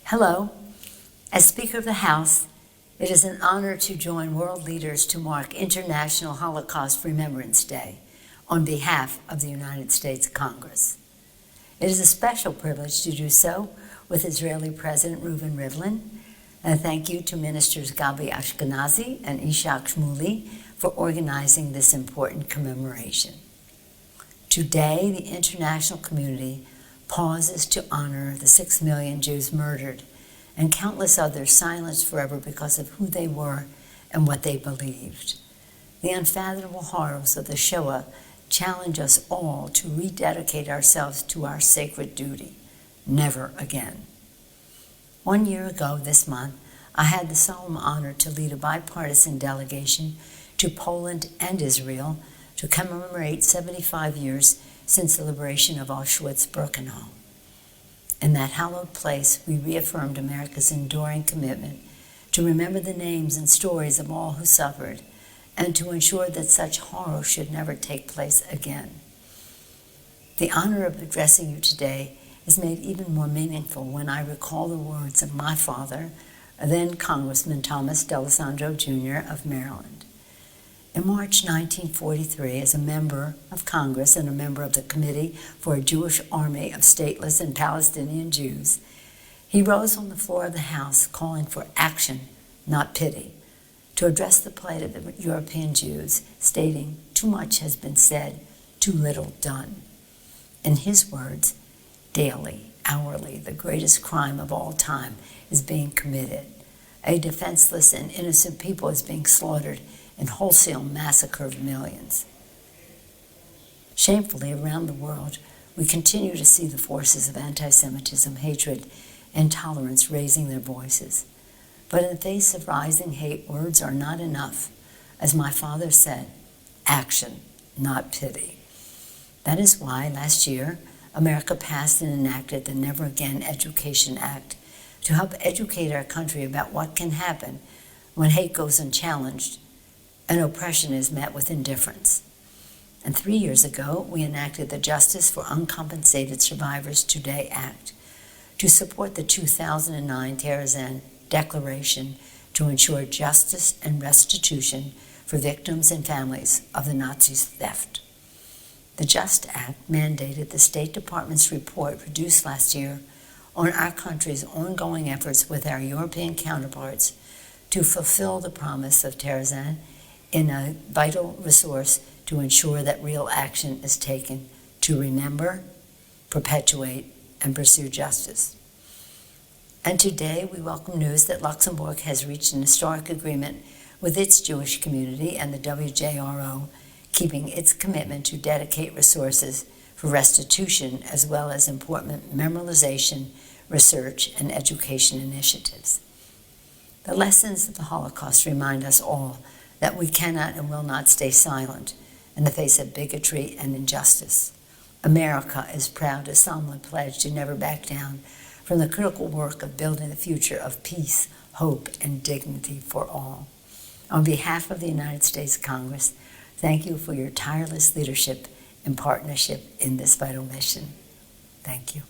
Hello. As Speaker of the House, it is an honor to join world leaders to mark International Holocaust Remembrance Day on behalf of the United States Congress. It is a special privilege to do so with Israeli President Reuven Rivlin, and thank you to Ministers Gabi Ashkenazi and Ishak Shmuli for organizing this important commemoration. Today, the international community pauses to honor the 6 million Jews murdered and countless others silenced forever because of who they were and what they believed. The unfathomable horrors of the Shoah challenge us all to rededicate ourselves to our sacred duty, never again. 1 year ago this month, I had the solemn honor to lead a bipartisan delegation to Poland and Israel to commemorate 75 years since the liberation of Auschwitz-Birkenau. In that hallowed place, we reaffirmed America's enduring commitment to remember the names and stories of all who suffered and to ensure that such horror should never take place again. The honor of addressing you today is made even more meaningful when I recall the words of my father, then Congressman Thomas D'Alessandro Jr. of Maryland. In March 1943, as a member of Congress and a member of the Committee for a Jewish Army of Stateless and Palestinian Jews, he rose on the floor of the House calling for action, not pity, to address the plight of the European Jews, stating, "Too much has been said, too little done." In his words, daily, hourly, the greatest crime of all time is being committed. A defenseless and innocent people is being slaughtered in wholesale massacre of millions. Shamefully, around the world, we continue to see the forces of anti-Semitism, hatred, and intolerance raising their voices. But in the face of rising hate, words are not enough. As my father said, action, not pity. That is why last year, America passed and enacted the Never Again Education Act to help educate our country about what can happen when hate goes unchallenged and oppression is met with indifference. And 3 years ago, we enacted the Justice for Uncompensated Survivors Today Act to support the 2009 Terezin Declaration to ensure justice and restitution for victims and families of the Nazis' theft. The JUST Act mandated the State Department's report produced last year on our country's ongoing efforts with our European counterparts to fulfill the promise of Terezin in a vital resource to ensure that real action is taken to remember, perpetuate, and pursue justice. And today we welcome news that Luxembourg has reached an historic agreement with its Jewish community and the WJRO, keeping its commitment to dedicate resources for restitution as well as important memorialization, research, and education initiatives. The lessons of the Holocaust remind us all that we cannot and will not stay silent in the face of bigotry and injustice. America is proud to solemnly pledge to never back down from the critical work of building the future of peace, hope, and dignity for all. On behalf of the United States Congress, thank you for your tireless leadership and partnership in this vital mission. Thank you.